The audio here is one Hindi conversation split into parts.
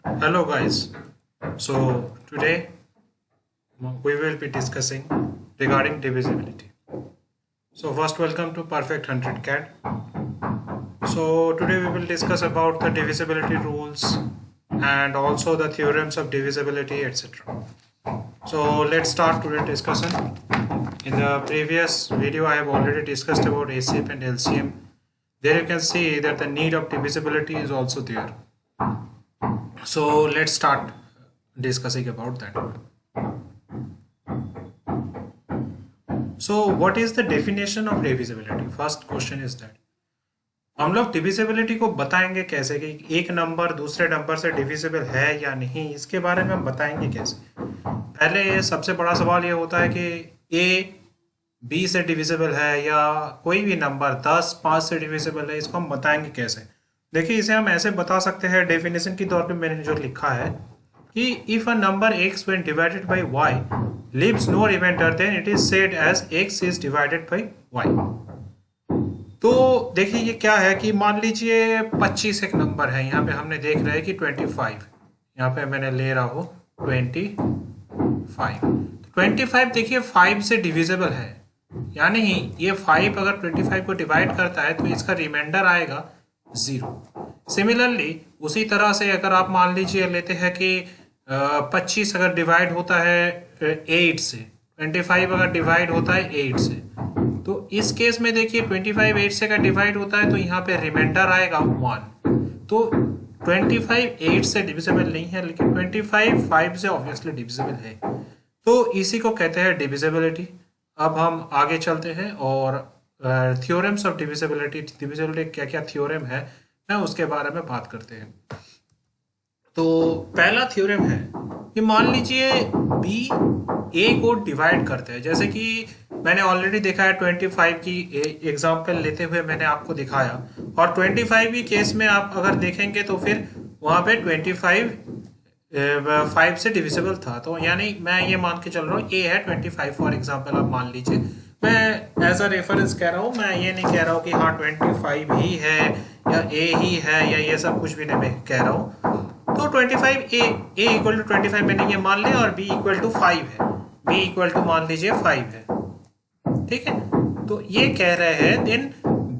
Hello guys. So today we will be discussing regarding divisibility. So first welcome to Perfect 100 CAD. So today we will discuss about the divisibility rules and also the theorems of divisibility, etc. So let's start today's discussion. In the previous video I have already discussed about ACF and LCM. There you can see that the need of divisibility is also there. So let's start discussing about that. So what is the definition of divisibility? First question is that हम लोग डिविजिबिलिटी को बताएंगे कैसे कि एक नंबर दूसरे नंबर से डिविजिबल है या नहीं, इसके बारे में हम बताएंगे कैसे। पहले सबसे बड़ा सवाल ये होता है कि ए बी से डिविजिबल है या कोई भी नंबर 10 5 से डिविजिबल है, इसको हम बताएंगे कैसे। देखिए इसे हम ऐसे बता सकते हैं, डेफिनेशन के तौर पे मैंने जो लिखा है कि if a number x when divided by y leaves no remainder then it is said as x is divided by y। तो देखिए ये क्या है कि मान लीजिए 25 एक नंबर है, यहाँ पे हमने देख रहे हैं कि 25, यहाँ पे मैंने ले रहा हूँ 25। 25 देखिए 5 से डिविजिबल है, यानी ये 5 अगर 25 को डिवाइड करता है तो इसका रिमाइंडर आएगा 0। सिमिलरली उसी तरह से अगर आप मान लीजिए लेते हैं कि 25 अगर डिवाइड होता है 8 से, 25 अगर डिवाइड होता है 8 से, तो इस केस में देखिए 25 8 से अगर डिवाइड होता है तो यहाँ पे रिमाइंडर आएगा 1। तो 25 8 से डिविजिबल नहीं है, लेकिन 25 5 से ऑब्वियसली डिविजिबल है। तो इसी को कहते हैं डिविजिबिलिटी। अब हम आगे चलते हैं और थ्योरम्स ऑफ डिविजिबिलिटी, डिविजिबिलिटी क्या क्या थ्योरम है मैं उसके बारे में बात करते हैं। तो पहला थ्योरम है कि मान लीजिए बी ए को डिवाइड करते हैं, जैसे कि मैंने ऑलरेडी देखा है 25 की एग्जांपल लेते हुए मैंने आपको दिखाया, और 25 की केस में आप अगर देखेंगे तो फिर वहां पे 25 5 से डिविजिबल था। तो यानी मैं ये मान के चल रहा हूँ ए है 25 फॉर एग्जांपल, आप मान लीजिए, मैं एज अ रेफरेंस कह रहा हूँ, मैं ये नहीं कह रहा हूँ कि हाँ 25 ही है या ए ही है या ये सब कुछ भी नहीं मैं कह रहा हूँ। तो 25 ए इक्वल टू 25 मैंने ये मान लिया और बी इक्वल टू 5 है, बी इक्वल टू मान लीजिए 5 है, ठीक है। तो ये कह रहे हैं देन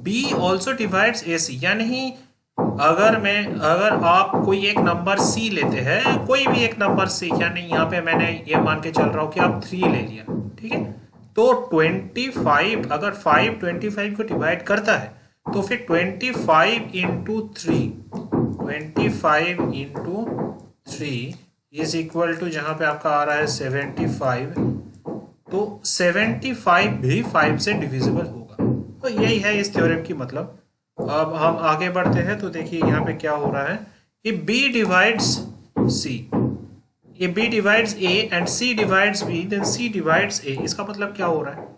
बी ऑल्सो डिवाइड्स ए सी, यानी अगर आप कोई एक नंबर सी लेते हैं, कोई भी एक नंबर सी, यानी यहाँ पे मैंने ये मान के चल रहा हूँ कि आप 3 ले लिया, ठीक है। तो 25 अगर 5 25 को डिवाइड करता है तो फिर 25 into 3, 25 into 3 is equal to जहां पे आपका आ रहा है 75। तो 75 भी 5 से डिविजिबल होगा। तो यही है इस थ्योरम की मतलब। अब हम आगे बढ़ते हैं तो देखिए यहाँ पे क्या हो रहा है कि B डिवाइड्स C, ये B divides A and C divides B, then C divides A। इसका मतलब क्या हो रहा है?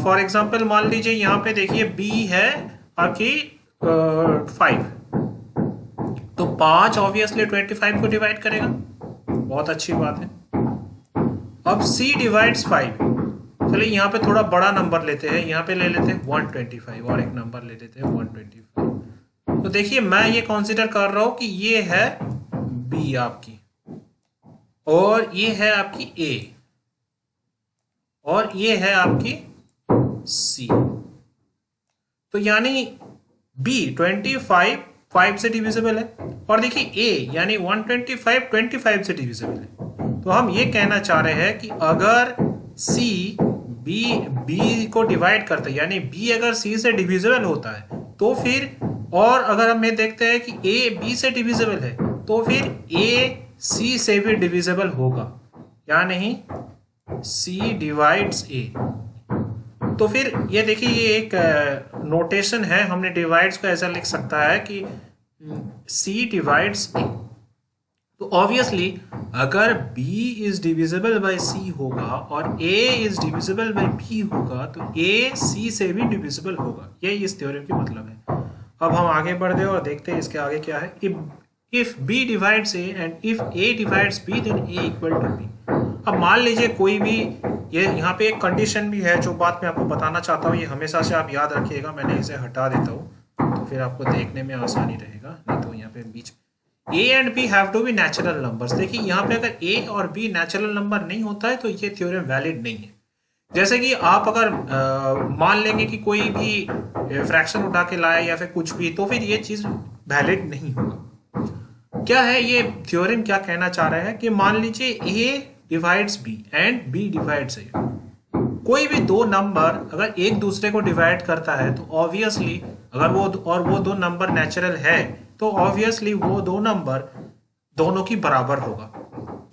फॉर एग्जाम्पल मान लीजिए यहाँ पे देखिए B है आपकी 5, तो 5 ऑब्वियसली 25 को डिवाइड करेगा, बहुत अच्छी बात है। अब C डिवाइड्स 5, चलिए यहाँ पे थोड़ा बड़ा नंबर लेते हैं, यहाँ पे ले लेते हैं 125 और एक नंबर ले लेते हैं 125। तो देखिए मैं ये कंसीडर कर रहा हूं कि ये है B आपकी और ये है आपकी A और ये है आपकी C। तो यानी B 25 5 से डिविजिबल है और देखिए A यानी 125 25 से डिविजिबल है। तो हम ये कहना चाह रहे हैं कि अगर C B को डिवाइड करता है, यानी B अगर C से डिविजिबल होता है तो फिर, और अगर हम ये देखते हैं कि A B से डिविजिबल है तो फिर A C से भी डिविजिबल होगा, या नहीं C डिवाइड्स A। तो फिर ये देखिए ये एक नोटेशन है, हमने डिवाइड्स को ऐसा लिख सकता है कि C डिवाइड्स A। तो ऑब्वियसली अगर B is divisible bye C होगा और A is divisible bye B होगा तो A C से भी डिविजिबल होगा। यही इस थ्योरम की मतलब है। अब हम आगे बढ़ते हैं और देखते हैं इसके आगे क्या है। If B divides A and if A divides B then A equal to B। अब मान लीजिए कोई भी, ये यहाँ पे एक कंडीशन भी है जो बात मैं आपको बताना चाहता हूँ, ये हमेशा से आप याद रखिएगा। मैंने इसे हटा देता हूँ तो फिर आपको देखने में आसानी रहेगा, नहीं तो यहाँ पे बीच A and B have to be natural numbers. देखिए यहाँ पे अगर ए और बी नेचुरल नंबर नहीं होता है तो ये थ्योरम वैलिड नहीं है। जैसे कि आप अगर मान लेंगे कि कोई भी फ्रैक्शन उठा के लाए या फिर कुछ भी, तो फिर ये चीज वैलिड नहीं होगा। क्या है ये थ्योरम क्या कहना चाह रहा है कि मान लीजिए A divides B and B divides A. कोई भी दो नंबर अगर एक दूसरे को डिवाइड करता है तो ऑब्वियसली अगर वो दो नंबर नेचुरल है तो ऑब्वियसली वो दो नंबर दोनों की बराबर होगा।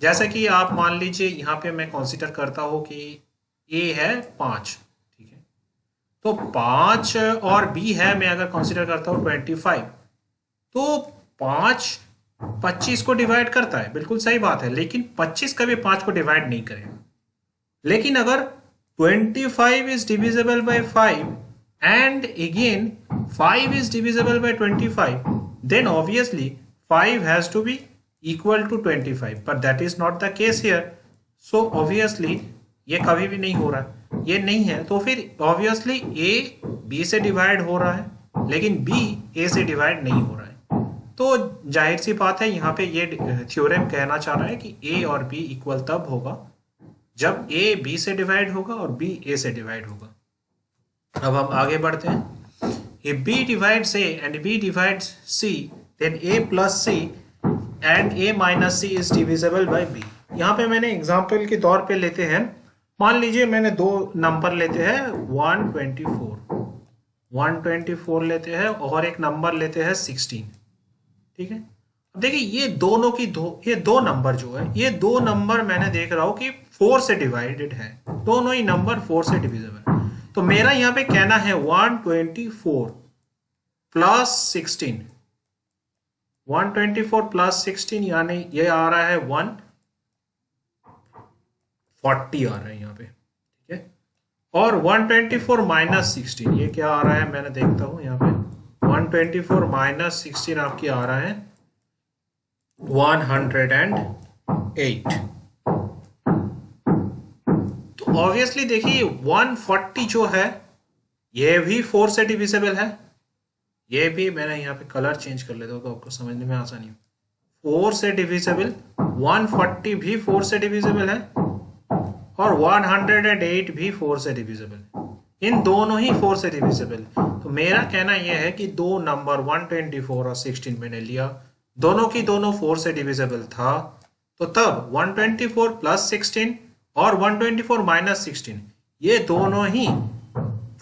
जैसे कि आप मान लीजिए यहाँ पे मैं कंसीडर करता हूँ कि ए है 5, ठीक है, तो 5 और बी है मैं अगर कंसीडर करता हूँ 25, तो 5 25 को डिवाइड करता है, बिल्कुल सही बात है, लेकिन 25 कभी 5 को डिवाइड नहीं करेगा। लेकिन अगर 25 is divisible by 5 and again 5 is divisible by 25, then obviously 5 has to be equal to 25, but that is not the case here. So obviously ये कभी भी नहीं हो रहा, ये नहीं है, तो फिर obviously A B से डिवाइड हो रहा है लेकिन B A से डिवाइड नहीं हो रहा है। तो जाहिर सी बात है यहाँ पे ये थ्योरम कहना चाह रहा है कि A और B इक्वल तब होगा जब A B से डिवाइड होगा और B A से डिवाइड होगा। अब हम आगे बढ़ते हैं। If B divides A and B divides C, then A plus C and A minus C is divisible by B। यहाँ पे मैंने एग्जाम्पल के तौर पे लेते हैं, मान लीजिए मैंने दो नंबर लेते हैं 124 लेते हैं और एक नंबर लेते हैं 16, ठीक है। अब देखिए ये दो नंबर जो है, ये दो नंबर मैंने देख रहा हूं कि 4 से डिवाइडेड है, दोनों ही नंबर 4 से डिविजिबल है। तो मेरा यहाँ पे कहना है 124 प्लस 16, 124 प्लस 16 यानी ये आ रहा है 140 आ रहा है यहाँ पे, ठीक है। और 124 माइनस 16 ये क्या आ रहा है, मैंने देखता हूं यहाँ पे 124 माइनस 16 आपकी आ रहा है 108। तो ऑब्वियसली देखिए 140 जो है ये भी 4 से डिविजिबल है, ये भी मैंने यहाँ पे कलर चेंज कर लेता हूँ तो आपको समझने में आसानी हो। 4 से डिविजिबल 140 भी 4 से डिविजिबल है और 108 भी 4 से डिविजिबल है, इन दोनों ही 4 से डिविजिबल। तो मेरा कहना यह है कि दो नंबर 124 और 16 मैंने लिया, दोनों की दोनों 4 से डिविजिबल था, तो तब 124 प्लस 16 और 124 माइनस 16 ये दोनों ही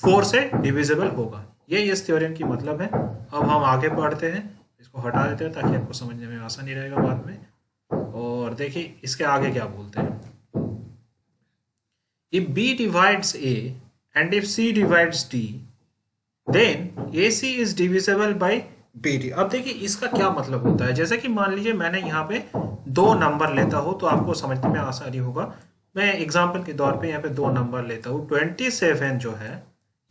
4 से डिविजिबल होगा। ये इस थ्योरम की मतलब है। अब हम आगे बढ़ते हैं, इसको हटा देते हैं ताकि आपको समझने में आसानी रहेगा बाद में। और देखिए इसके आगे क्या बोलते हैं, if B divides A and if C divides D, then AC is divisible by BD। अब देखिए इसका क्या मतलब होता है। जैसे कि मान लीजिए मैंने यहाँ पे दो नंबर लेता हूँ तो आपको समझने में आसानी होगा। मैं एग्जांपल के तौर पे यहाँ पे दो नंबर लेता हूँ, 27 जो है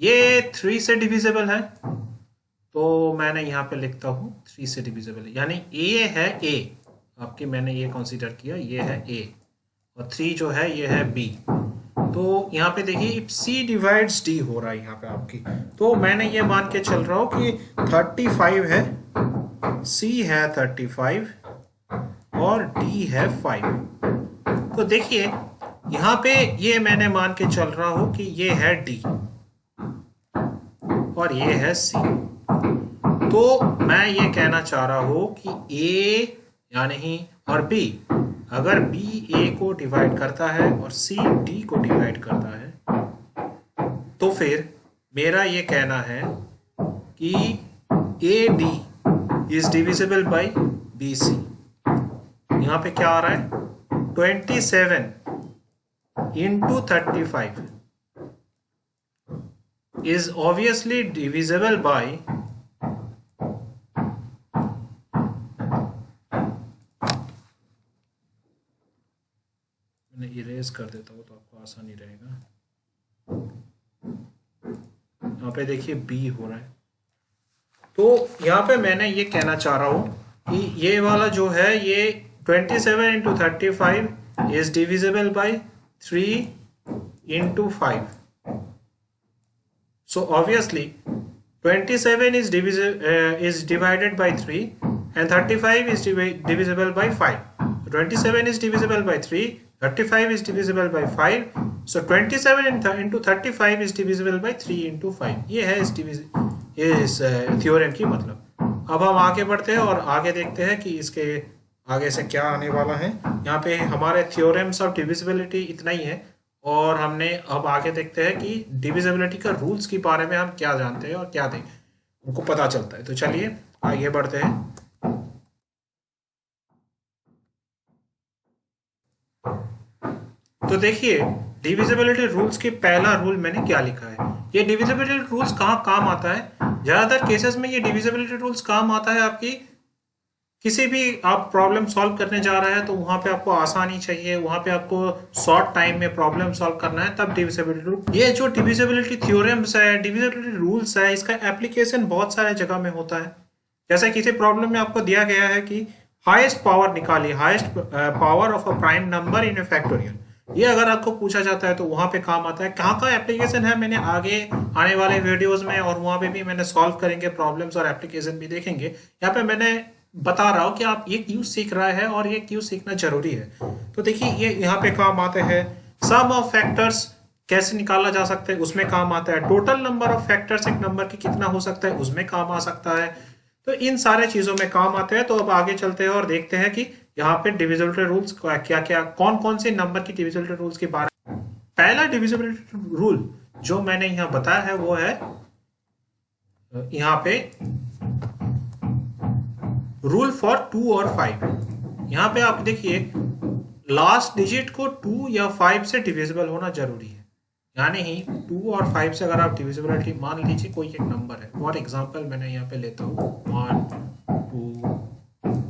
ये 3 से डिविजिबल है, तो मैंने यहाँ पे लिखता हूँ 3 से डिविजिबल है, यानी A है A आपके, मैंने ये कंसीडर किया, ये है A और 3 जो है ये है B। तो यहाँ पे देखिए C डिवाइड्स D हो रहा है यहाँ पे आपकी, तो मैंने ये मान के चल रहा हूँ कि 35 है, C है 35 और D है 5। तो देखिए यहाँ पे ये मैंने मान के चल रहा हूँ कि ये है D और ये है C। तो मैं ये कहना चाह रहा हूँ कि A यानी और B, अगर B A को डिवाइड करता है और C D को डिवाइड करता है तो फिर मेरा ये कहना है कि AD is divisible by BC। यहाँ पे क्या आ रहा है, 27 into 35 is obviously divisible by मैं इरेज कर देता हूँ तो आपको आसानी रहेगा। यहाँ पे देखिए B हो रहा है, तो यहाँ पे मैंने ये कहना चाह रहा हूँ कि ये वाला जो है ये 27 into 35 is divisible by 3 into 5. So obviously 27 is divided by 3 and 35 is divisible by 5. 27 is divisible by 3, 35 is divisible by 5, so 27 into 35 is divisible by 3 into 5. ये है इस थ्योरम की मतलब। अब हम आगे बढ़ते हैं और आगे देखते हैं कि इसके आगे से क्या आने वाला है। यहाँ पे हमारे थ्योरम्स ऑफ डिविजिबिलिटी इतना ही है, और हमने अब आगे देखते हैं कि डिविजिबिलिटी का रूल्स के बारे में हम क्या जानते हैं और क्या दें उनको पता चलता है। तो चलिए आगे बढ़ते हैं। तो देखिए डिविजिबिलिटी रूल्स की पहला रूल मैंने क्या लिखा है। ये डिविजिबिलिटी रूल्स कहाँ काम आता है? ज्यादातर केसेस में ये डिविजिबिलिटी रूल्स काम आता है आपकी किसी भी आप प्रॉब्लम सॉल्व करने जा रहे हैं, तो वहां पे आपको आसानी चाहिए, वहां पे आपको शॉर्ट टाइम में प्रॉब्लम सॉल्व करना है, तब डिविजिबिलिटी रूल। ये जो डिविजिबिलिटी थ्योरम्स है, डिविजिबिलिटी रूल्स है, इसका एप्लीकेशन बहुत सारे जगह में होता है। जैसे किसी प्रॉब्लम में आपको दिया गया है कि हाईएस्ट पावर निकालिए, highest power of a prime number in A factorial. ये अगर आपको पूछा जाता है तो वहां पे काम आता है। कहाँ का एप्लीकेशन है मैंने आगे आने वाले वीडियोस में, और वहां पे भी मैंने सॉल्व करेंगे प्रॉब्लम्स और एप्लीकेशन भी देखेंगे। यहाँ पे मैंने बता रहा हूँ कि आप ये क्यों सीख रहे हैं और ये क्यों सीखना जरूरी है। तो देखिए ये यहाँ पे काम आते हैं। सम ऑफ फैक्टर्स कैसे निकाला जा सकता है उसमें काम आता है। टोटल नंबर ऑफ फैक्टर्स एक नंबर की कितना हो सकता है उसमें काम आ सकता है। तो इन सारे चीजों में काम आते हैं। तो अब आगे चलते हैं और देखते हैं कि यहाँ पे डिविजिबिलिटी रूल्स क्या क्या, कौन कौन से नंबर की डिविजिबिलिटी रूल्स के बारे में। पहला डिविजिबिलिटी रूल जो मैंने यहाँ बताया है वो है यहाँ पे रूल फॉर 2 और 5। यहाँ पे आप देखिए लास्ट डिजिट को 2 या 5 से डिविजिबल होना जरूरी है। यानी ही 2 और 5 से अगर आप डिविजिबिलिटी मान लीजिए कोई एक नंबर है, फॉर एग्जांपल मैंने यहाँ पे लेता हूँ 1 2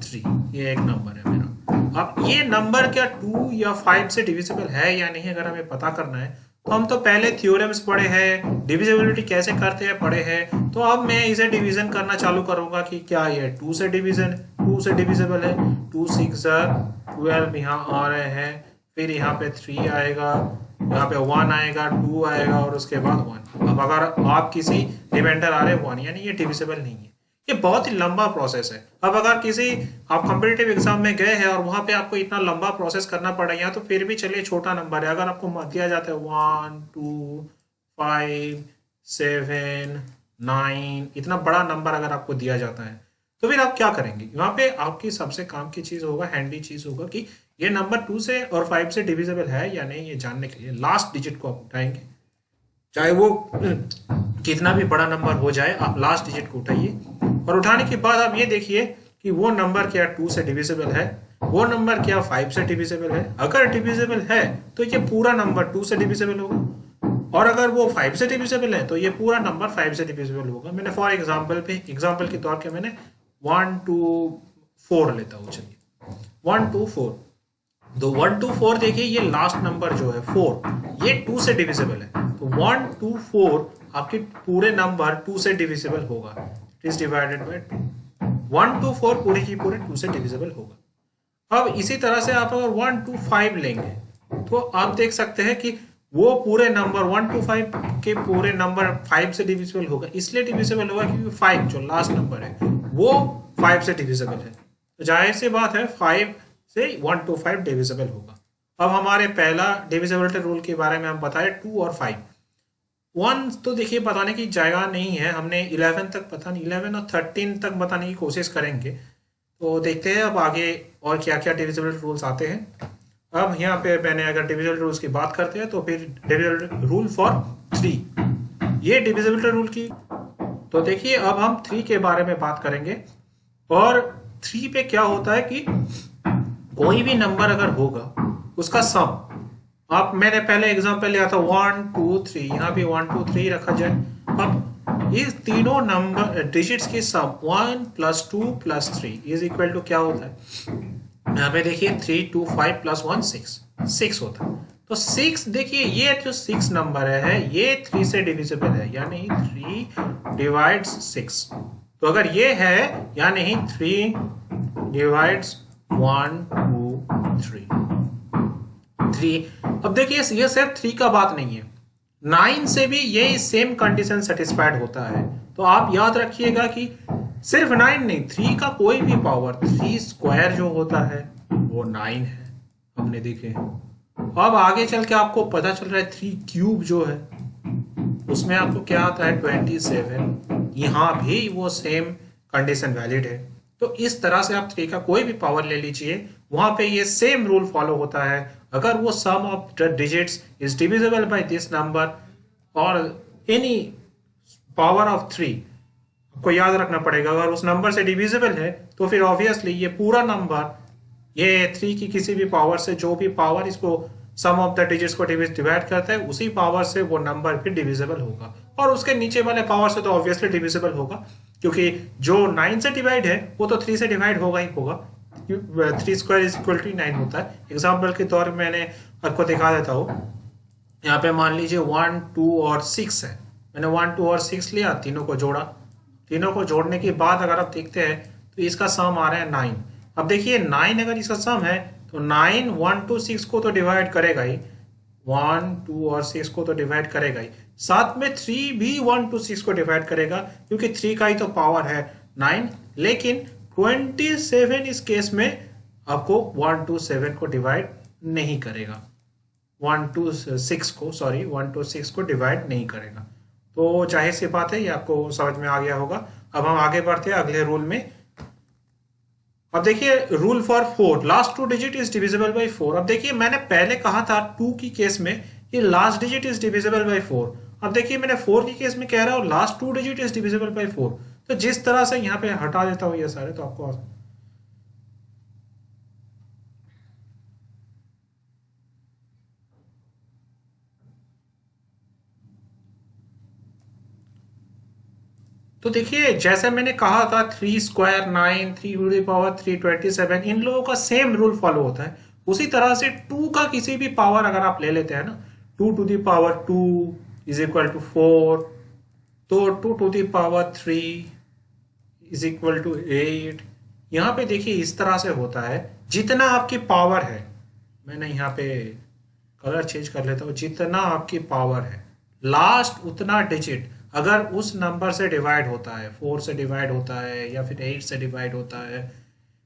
3, ये एक नंबर है मेरा। अब ये नंबर क्या 2 या 5 से डिविजिबल है या नहीं, अगर हमें पता करना है तो हम तो पहले थ्योरम्स पढ़े हैं, डिविजिबिलिटी कैसे करते हैं पढ़े हैं। तो अब मैं इसे डिवीजन करना चालू करूंगा कि क्या ये 2 से डिविजिबल है। 2 6 12 यहाँ आ रहे हैं, फिर यहाँ पे 3 आएगा, यहाँ पे 1 आएगा, 2 आएगा और उसके बाद 1। अब अगर आप किसी रिमाइंडर आ रहे 1, यानी ये डिविजिबल नहीं है। ये बहुत ही लंबा प्रोसेस है। अब अगर किसी आप कॉम्पिटिटिव एग्जाम में गए हैं और वहां पे आपको इतना लंबा प्रोसेस करना पड़ेगा, तो फिर भी चलिए छोटा नंबर है। अगर आपको दिया जाता है 1 2 5 7 9, इतना बड़ा नंबर अगर आपको दिया जाता है तो फिर आप क्या करेंगे? यहाँ पे आपकी सबसे काम की चीज होगा, हैंडी चीज होगा कि ये नंबर 2 से और 5 से डिविजिबल है या नहीं, ये जानने के लिए लास्ट डिजिट को आप उठाएंगे। चाहे वो कितना भी बड़ा नंबर हो जाए, आप लास्ट डिजिट को उठाइए और उठाने के बाद आप ये देखिए कि वो नंबर क्या 2 से डिविजिबल है, वो नंबर क्या 5 से डिविजिबल है। अगर डिविजिबल है तो ये पूरा नंबर 2 से डिविजिबल होगा, और अगर वो 5 से डिविजिबल है तो ये पूरा नंबर 5 से डिविजिबल होगा। मैंने फॉर एग्जाम्पल के तौर पे मैंने 1 2 4 लेता हूँ। चलिए 1 2 4, तो 1 2 4 देखिए ये लास्ट नंबर जो है 4, ये 2 से डिविजिबल है। तो 1 2 4 आपके पूरे नंबर 2 से डिविजिबल होगा। It is divided by 2। 1 2 4 पूरे की पूरे 2 से डिविजिबल होगा। अब इसी तरह से आप अगर 1 2 5 लेंगे तो आप देख सकते हैं कि वो पूरे नंबर 1 2 5 के पूरे नंबर 5 से डिविजिबल होगा। इसलिए डिविजिबल होगा क्योंकि 5 जो लास्ट नंबर है वो 5 से डिविजिबल है। तो जाहिर सी बात है 5 से 1 2 5 डिविजिबल होगा। अब हमारे पहला डिविजिबिलिटी रूल के बारे में हम बताए 2 और 5। 1 तो देखिए बताने की जगह नहीं है, हमने 11 तक पता नहीं, 11 और 13 तक बताने की कोशिश करेंगे। तो देखते हैं अब आगे और क्या क्या डिविजिबिलिटी रूल्स आते हैं। अब यहाँ पे मैंने अगर डिविजिबिलिटी रूल्स की बात करते हैं तो फिर डिविजिबिलिटी रूल फॉर 3, ये डिविजिबिलिटी रूल की। तो देखिए अब हम 3 के बारे में बात करेंगे। और 3 पे क्या होता है कि कोई भी नंबर अगर होगा उसका सम, आप मैंने पहले एग्जांपल लिया था 1 2 3, यहाँ भी 1 2 3 रखा जाए। अब इस तीनों नंबर डिजिट्स की सम 1 + 2 + 3 इज इक्वल टू क्या होता है? यहाँ पे देखिए 3 2 5 + 1 6 होता है। तो 6 देखिए ये जो 6 नंबर है ये 3 से डिविजिबल है, यानी 3 डिवाइड्स 6। तो अगर ये है यानी 3 डिवाइड्स 1 2 3। अब देखिए ये सिर्फ 3 का बात नहीं है, 9 से भी ये सेम कंडीशन सेटिस्फाइड होता है। तो आप याद रखिएगा कि सिर्फ 9 नहीं, 3 का कोई भी पावर, 3 स्क्वायर जो होता है वो 9 है, हमने देखे। अब आगे चल के आपको पता चल रहा है 3 क्यूब जो है उसमें आपको क्या आता है 27। यहाँ भी वो सेम कंडीशन वैलिड है। तो इस तरह से आप 3 का कोई भी पावर ले लीजिए, वहां पे ये सेम रूल फॉलो होता है। अगर वो sum of the digits is divisible by this number और एनी पावर ऑफ 3, आपको याद रखना पड़ेगा अगर उस नंबर से डिविजिबल है तो फिर ऑब्वियसली ये पूरा नंबर, ये 3 की किसी भी पावर से जो भी पावर इसको सम ऑफ द डिजिट्स को डिवाइड करता है उसी पावर से वो नंबर फिर डिविजिबल होगा, और उसके नीचे वाले पावर से तो ऑब्वियसली डिविजिबल होगा, क्योंकि जो 9 से डिवाइड है वो तो 3 से डिवाइड होगा ही होगा। 3 स्क्वायर इज इक्वल टू 9 होता है। एग्जाम्पल के तौर में मैंने आपको दिखा देता हूँ। यहाँ पे मान लीजिए 1, 2 और 6 है। मैंने 1, 2 और 6 लिया, तीनों को जोड़ा। तीनों को जोड़ने के बाद अगर आप देखते हैं तो इसका सम आ रहा है 9। अब देखिए 9 अगर इसका सम है तो 9 1 2 6 को तो डिवाइड करेगा ही, 1 2 और 6 को तो डिवाइड करेगा ही, साथ में 3 भी 1 2 6 को डिवाइड करेगा, क्योंकि 3 का ही तो पावर है 9। लेकिन 27 इस केस में आपको 1 2 7 को डिवाइड नहीं करेगा, 1 2 6 को, सॉरी 1 2 6 को डिवाइड नहीं करेगा। तो जाहिर सी बात है ये आपको समझ में आ गया होगा। अब हम आगे बढ़ते हैं अगले रूल में। अब देखिए rule for 4, last 2 digit is divisible bye 4। अब देखिए मैंने पहले कहा था 2 की केस में ये last digit is divisible bye 4। अब देखिए मैंने 4 की केस में कह रहा हूँ last 2 digit is divisible bye 4। तो जिस तरह से यहाँ पे हटा देता हूँ ये सारे, तो आपको तो देखिए जैसे मैंने कहा था 3 स्क्वायर 9, 3 टू द पावर 3 27, इन लोगों का सेम रूल फॉलो होता है। उसी तरह से 2 का किसी भी पावर अगर आप ले लेते हैं ना, 2 to the power 2 is equal to 4, तो 2 to the power 3 is equal to 8। यहाँ पे देखिए इस तरह से होता है, जितना आपकी पावर है, मैंने यहाँ पे कलर चेंज कर लेता हूँ, जितना आपकी पावर है लास्ट उतना डिजिट अगर उस नंबर से डिवाइड होता है, 4 से डिवाइड होता है या फिर 8 से डिवाइड होता है।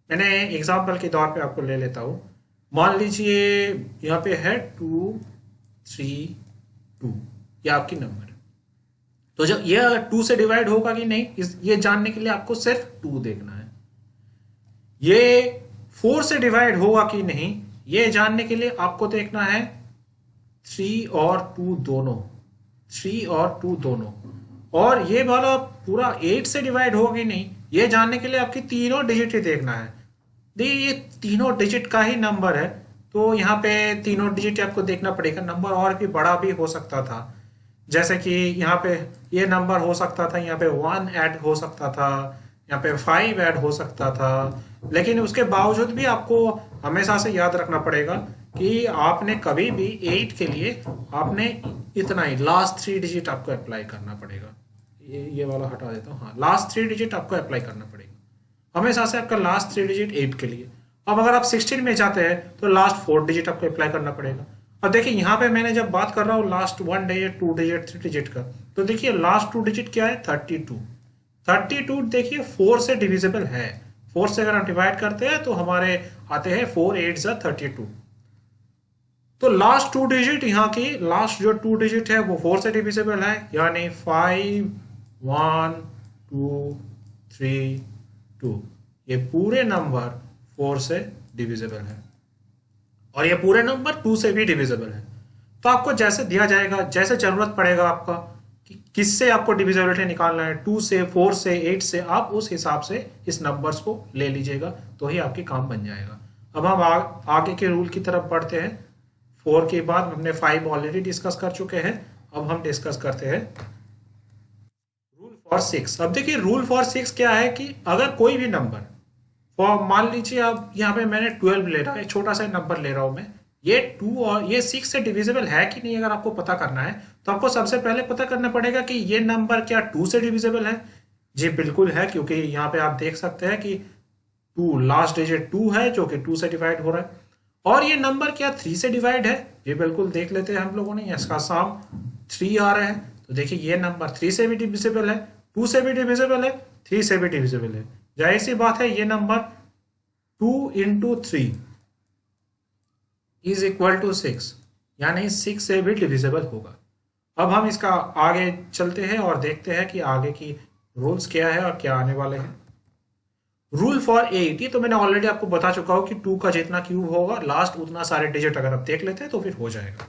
मैंने एग्जांपल के तौर पे आपको ले लेता हूँ। मान लीजिए यहाँ पे है 2 3 2, ये आपकी नंबर है। तो जब ये 2 से डिवाइड होगा कि नहीं, ये जानने के लिए आपको सिर्फ 2 देखना है। ये 4 से डिवाइड होगा कि नहीं, ये जानने के लिए आपको देखना है 3 और 2 दोनों, 3 और 2 दोनों। और ये वाला पूरा 8 से डिवाइड होगा कि नहीं, ये जानने के लिए आपकी तीनों डिजिट ही देखना है। देखिए ये तीनों डिजिट का ही नंबर है, तो यहाँ पे तीनों डिजिट आपको देखना पड़ेगा। नंबर और भी बड़ा भी हो सकता था, जैसे कि यहाँ पे ये नंबर हो सकता था, यहाँ पे 1 ऐड हो सकता था, यहाँ पे 5 ऐड हो सकता था। लेकिन उसके बावजूद भी आपको हमेशा से याद रखना पड़ेगा कि आपने कभी भी 8 के लिए आपने इतना ही लास्ट 3 डिजिट आपको अप्लाई करना पड़ेगा। ये वाला हटा देता हूँ, हाँ, लास्ट 3 डिजिट आपको अप्लाई करना पड़ेगा हमेशा से। आपका लास्ट 3 डिजिट 8 के लिए। अब अगर आप 16 में जाते हैं तो लास्ट 4 डिजिट आपको अप्लाई करना पड़ेगा। अब देखिए यहाँ पे मैंने जब बात कर रहा हूँ लास्ट 1 डिजिट 2 डिजिट 3 डिजिट का, तो देखिए लास्ट 2 डिजिट क्या है 32। 32 देखिए 4 से डिविजिबल है। 4 से अगर हम डिवाइड करते हैं तो हमारे आते हैं 4 8 32। तो लास्ट 2 डिजिट यहाँ की लास्ट जो 2 डिजिट है वो 4 से डिविजिबल है, यानी 5 1 2 3 2। ये पूरे नंबर 4 से डिविजिबल है और ये पूरे नंबर 2 से भी डिविजिबल है। तो आपको जैसे दिया जाएगा, जैसे जरूरत पड़ेगा आपका कि किससे आपको डिविजिबिलिटी निकालना है, 2 से 4 से 8 से, आप उस हिसाब से इस नंबर्स को ले लीजिएगा, तो ही आपकी काम बन जाएगा। अब हम आगे के रूल की तरफ बढ़ते हैं। 4 के बाद हमने 5 ऑलरेडी डिस्कस कर चुके हैं। अब हम डिस्कस करते हैं रूल फॉर 6। अब देखिए रूल फॉर 6 क्या है कि अगर कोई भी नंबर, मान लीजिए आप यहाँ पे मैंने 12 ले रहा है, छोटा सा नंबर ले रहा हूं मैं, ये 2 और ये 6 से डिविजिबल है कि नहीं अगर आपको पता करना है, तो आपको सबसे पहले पता करना पड़ेगा कि ये नंबर क्या 2 से डिविजिबल है। जी बिल्कुल है, क्योंकि यहाँ पे आप देख सकते हैं कि 2 लास्ट डिजिट 2 है जो कि 2 से डिवाइड हो रहा है। और ये नंबर क्या 3 से डिवाइड है, ये बिल्कुल देख लेते हैं हम लोगों ने, इसका सम 3 आ रहा है। तो देखिए ये नंबर 3 से भी डिविजिबल है 2 से भी डिविजिबल है, 3 से भी डिविजिबल है। जाहिर सी बात है ये number 2 into 3 is equal to 6, यानी 6 से भी डिविजिबल होगा। अब हम इसका आगे चलते हैं और देखते हैं कि आगे की रूल्स क्या है और क्या आने वाले हैं। रूल फॉर 8, ये तो मैंने ऑलरेडी आपको बता चुका हूं कि 2 का जितना क्यूब होगा लास्ट उतना सारे डिजिट अगर आप देख लेते हैं तो फिर हो जाएगा।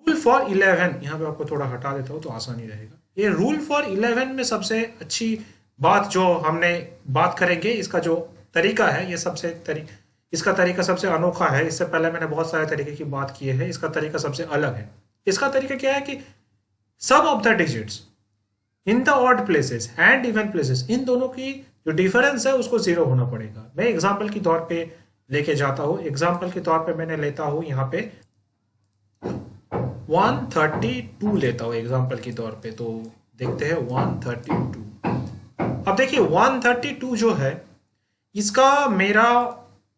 रूल फॉर 11, यहाँ पे आपको थोड़ा हटा देता हूँ तो आसानी रहेगा। ये रूल फॉर 11 में सबसे अच्छी बात जो हमने बात करेंगे, इसका जो तरीका है ये इसका तरीका सबसे अनोखा है। इससे पहले मैंने बहुत सारे तरीके की बात की है, इसका तरीका सबसे अलग है। इसका तरीका क्या है कि sum of the digits in the odd places and even places, इन दोनों की जो डिफरेंस है उसको 0 होना पड़ेगा। मैं एग्जाम्पल के तौर पे लेके जाता हूं। एग्जाम्पल के तौर पे मैंने लेता हूं यहाँ पे 132 लेता हूं एग्जाम्पल के तौर पे। तो देखते हैं 132। अब देखिए 132 जो है इसका मेरा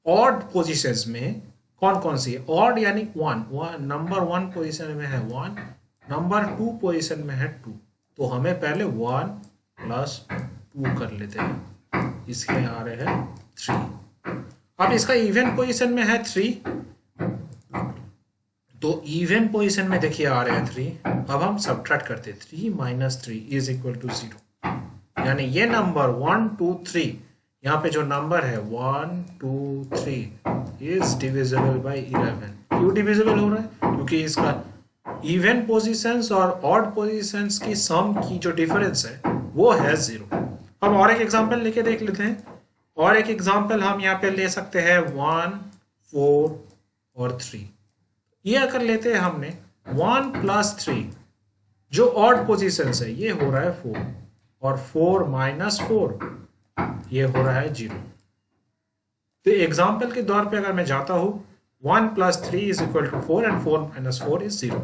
ऑड पोजीशंस में कौन कौन सी है? ऑड यानी 1 नंबर 1 पोजीशन में है 1, नंबर 2 पोजीशन में है 2। तो हमें पहले 1 प्लस 2 कर लेते हैं, इसके आ रहे हैं 3। अब इसका इवन पोजीशन में है 3, तो इवन पोजीशन में देखिए आ रहे हैं 3। अब हम सब्ट्रैक्ट करते हैं, 3 माइनस 3 इज इक्वल टू 0, यानी ये नंबर 1 2 3, यहाँ पे जो नंबर है 1 2 3 इज डिविजिबल बाय 11। क्यों डिविजिबल हो रहा है? क्योंकि इसका इवन पोजीशंस और ऑड पोजीशंस की सम की जो डिफरेंस है वो है 0। अब और एक एग्जांपल लेके देख लेते हैं। और एक एग्जांपल हम यहाँ पे ले सकते हैं 1 4 और 3। ये अगर लेते हैं हमने 1 प्लस 3, जो ऑड पोजीशंस है ये हो रहा है 4, और 4 माइनस 4 ये हो रहा है 0। तो एग्जाम्पल के तौर पे अगर मैं जाता हूं 1 plus 3 is equal to 4 and 4 minus 4 is 0।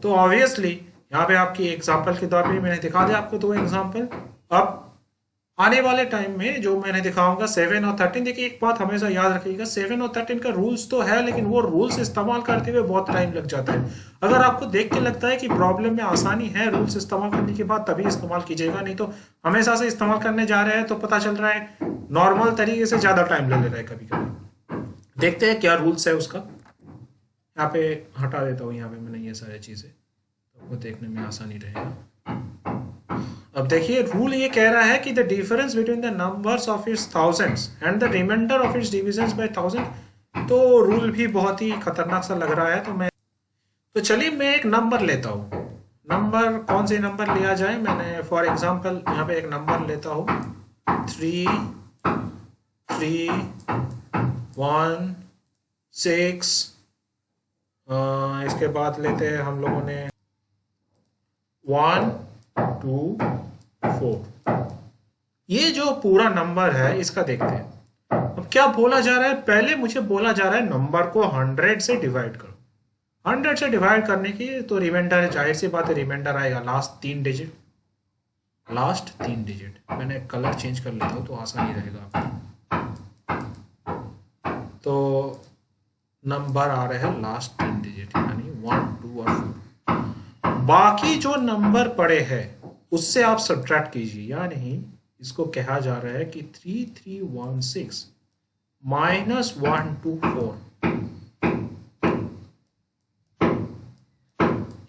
तो ऑब्वियसली यहाँ पे आपकी एग्जाम्पल के तौर पे मैंने दिखा दिया आपको 2 एग्जाम्पल। अब आने वाले टाइम में जो मैंने दिखाऊंगा 7 और 13, देखिए एक बात हमेशा याद रखिएगा, 7 और 13 का रूल्स तो है लेकिन वो रूल्स इस्तेमाल करते हुए बहुत टाइम लग जाता है। अगर आपको देख के लगता है कि प्रॉब्लम में आसानी है रूल्स इस्तेमाल करने के बाद, तभी इस्तेमाल कीजिएगा, नहीं तो हमेशा से इस्तेमाल करने जा रहे हैं तो पता चल रहा है नॉर्मल तरीके से ज्यादा टाइम ले ले रहा है कभी कभी। देखते हैं क्या रूल्स है उसका। यहाँ पे हटा देता हूँ, यहाँ पे मैंने ये सारी चीजें, तो देखने में आसानी रहेगा। अब देखिए रूल ये कह रहा है कि the difference between the numbers of its thousands and the remainder of its divisions by 1000। तो रूल भी बहुत ही खतरनाक सा लग रहा है। तो चलिए मैं एक नंबर लेता हूँ। नंबर कौन से नंबर लिया जाए? मैंने फॉर एग्जांपल यहाँ पे एक नंबर लेता हूँ 3 3 1 6। इसके बाद लेते हैं हम लोगों ने 1 2 4। ये जो पूरा नंबर है इसका देखते हैं। अब क्या बोला जा रहा है? पहले मुझे बोला जा रहा है नंबर को 100 से डिवाइड करो। 100 से डिवाइड करने की तो रिमाइंडर है, जाहिर सी बात है रिमाइंडर आएगा लास्ट 3 डिजिट। लास्ट 3 डिजिट मैंने कलर चेंज कर लेता हूं तो आसानी रहेगा आपको। तो नंबर आ रहे हैं लास्ट 3 डिजिट, यानी 1 2 और 4। बाकी जो नंबर पड़े हैं उससे आप सब्ट्रैक्ट कीजिए, यानी इसको कहा जा रहा है कि 3316 माइनस 124,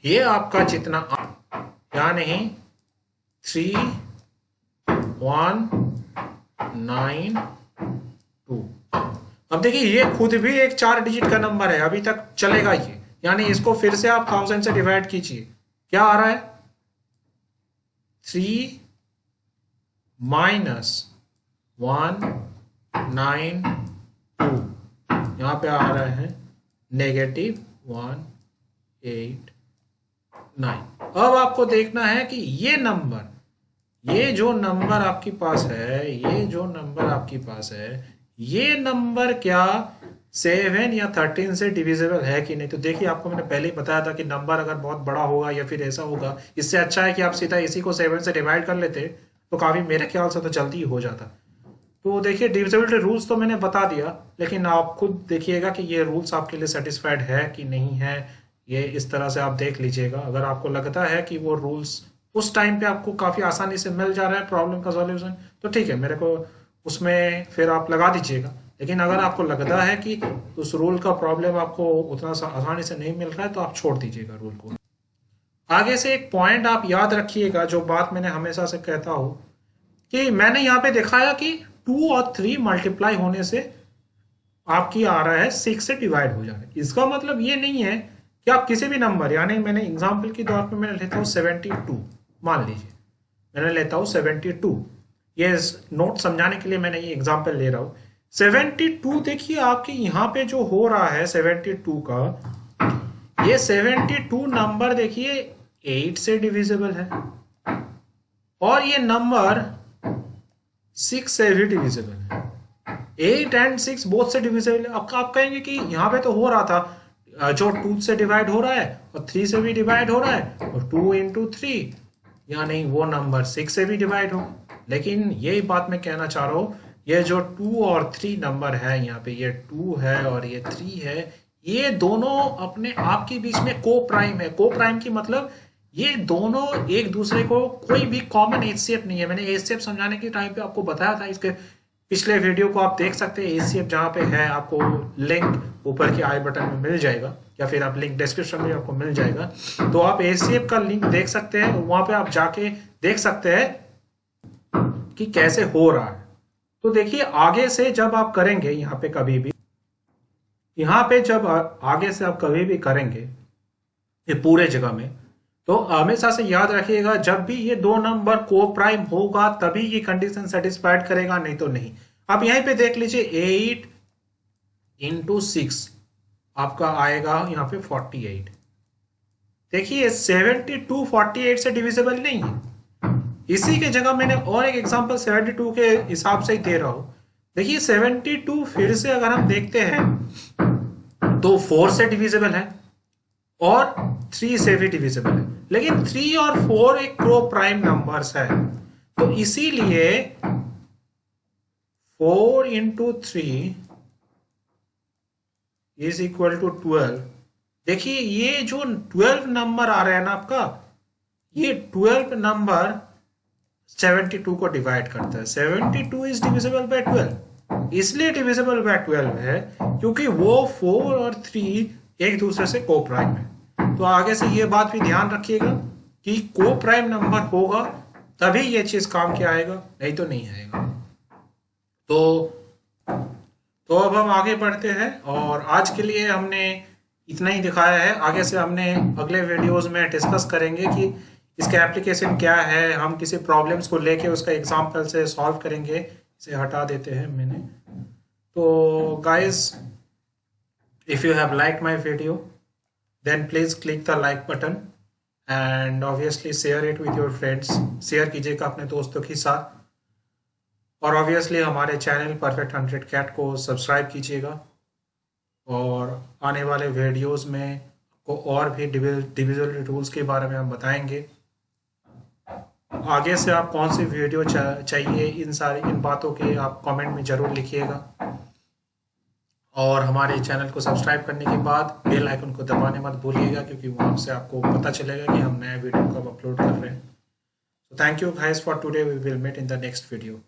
ये आपका जितना, यानी 3192। अब देखिए ये खुद भी एक 4 डिजिट का नंबर है, अभी तक चलेगा ये, यानी इसको फिर से आप 1000 से डिवाइड कीजिए। क्या आ रहा है? 3 माइनस 192, यहां पे आ रहा है -189। अब आपको देखना है कि ये जो नंबर आपके पास है, ये नंबर क्या 7 या 13 से डिविजिबल है कि नहीं। तो देखिए आपको मैंने पहले ही बताया था कि नंबर अगर बहुत बड़ा होगा या फिर ऐसा होगा, इससे अच्छा है कि आप सीधा इसी को 7 से डिवाइड कर लेते तो काफी मेरे ख्याल से तो जल्दी ही हो जाता। तो देखिए डिविजिबिलिटी रूल्स तो मैंने बता दिया, लेकिन आप खुद देखिएगा कि ये रूल्स आपके लिए सेटिस्फाइड है कि नहीं है। ये इस तरह से आप देख लीजिएगा। अगर आपको लगता है कि वो रूल्स उस टाइम पे आपको काफ़ी आसानी से मिल जा रहा है प्रॉब्लम का सॉल्यूशन, तो ठीक है, मेरे को उसमें फिर आप लगा दीजिएगा। लेकिन अगर आपको लगता है कि उस रूल का प्रॉब्लम आपको उतना आसानी से नहीं मिल रहा है तो आप छोड़ दीजिएगा रूल को। आगे से एक पॉइंट आप याद रखिएगा, जो बात मैंने हमेशा से कहता हूँ, कि मैंने यहाँ पे दिखाया कि 2 और 3 मल्टीप्लाई होने से आपकी आ रहा है 6 से डिवाइड हो जा रहा है। इसका मतलब ये नहीं है कि आप किसी भी नंबर, यानी मैंने एग्जाम्पल के तौर पे मैंने लेता हूँ 72, मान लीजिए मैंने लेता हूँ 72, ये नोट समझाने के लिए मैंने ये एग्जाम्पल ले रहा हूँ। 72 देखिए आपके यहाँ पे जो हो रहा है 72 का, ये 72 नंबर देखिए 8 से डिविजिबल है, और ये नंबर 6 से भी डिविजिबल है। 8 एंड 6 बोथ से डिविजिबल है। अब आप कहेंगे कि यहाँ पे तो हो रहा था जो 2 से डिवाइड हो रहा है और 3 से भी डिवाइड हो रहा है, और 2 इंटू 3 यानी वो नंबर 6 से भी डिवाइड हो। लेकिन यही बात मैं कहना चाह रहा हूँ, ये जो 2 और 3 नंबर है, यहाँ पे ये 2 है और ये 3 है, ये दोनों अपने आप के बीच में को प्राइम है। को प्राइम की मतलब ये दोनों एक दूसरे को, कोई भी कॉमन एचसीएफ नहीं है। मैंने एचसीएफ समझाने के टाइम पे आपको बताया था, इसके पिछले वीडियो को आप देख सकते हैं। एचसीएफ जहाँ पे है, आपको लिंक ऊपर के आई बटन में मिल जाएगा, या फिर आप लिंक डिस्क्रिप्शन में आपको मिल जाएगा, तो आप एचसीएफ का लिंक देख सकते हैं। वहां पे आप जाके देख सकते हैं कि कैसे हो रहा है। तो देखिए आगे से जब आप करेंगे, यहाँ पे कभी भी, यहाँ पे जब आगे से आप कभी भी करेंगे ये पूरे जगह में, तो हमेशा से याद रखिएगा, जब भी ये दो नंबर को प्राइम होगा तभी ये कंडीशन सेटिस्फाइड करेगा, नहीं तो नहीं। आप यहीं पे देख लीजिए 8 इंटू 6 आपका आएगा यहाँ पे 48। देखिए 72 48 से डिविजिबल नहीं है। इसी के जगह मैंने और एक एग्जांपल 72 के हिसाब से ही दे रहा हूं। देखिए 72 फिर से अगर हम देखते हैं तो 4 से डिविजिबल है और 3 से भी डिविजिबल है, लेकिन 3 और 4 एक क्रो प्राइम नंबर्स है, तो इसीलिए 4 इंटू 3 इज इक्वल टू 12। देखिए ये जो 12 नंबर आ रहा है ना आपका, ये 12 नंबर 72 को डिवाइड करता है। 72 इज डिविजिबल बाय 12, इसलिए डिविजिबल बाय 12 है क्योंकि वो 4 और 3 एक दूसरे से को प्राइम है। तो आगे से ये बात भी ध्यान रखिएगा कि को प्राइम नंबर होगा तभी ये चीज काम के आएगा, नहीं तो नहीं आएगा। तो अब हम आगे बढ़ते हैं, और आज के लिए हमने इतना ही दिखाया है। आगे से हमने अगले वीडियोस में डिस्कस करेंगे कि इसका एप्लीकेशन क्या है। हम किसी प्रॉब्लम्स को लेके उसका एग्जाम्पल से सॉल्व करेंगे। इसे हटा देते हैं मैंने। तो guys, if you have liked my video then please click the like button and obviously share it with your friends. Share कीजिएगा अपने दोस्तों के साथ, और ऑब्वियसली हमारे चैनल परफेक्ट 100 कैट को सब्सक्राइब कीजिएगा। और आने वाले वीडियोस में आपको और भी डिविजिबल रूल्स के बारे में हम बताएंगे। आगे से आप कौन सी वीडियो चाहिए, इन बातों के आप कमेंट में ज़रूर लिखिएगा। और हमारे चैनल को सब्सक्राइब करने के बाद बेल आइकन को दबाने मत भूलिएगा, क्योंकि वहाँ से आपको पता चलेगा कि हम नया वीडियो कब अपलोड कर रहे हैं। So thank you guys for today. We will meet in the next video.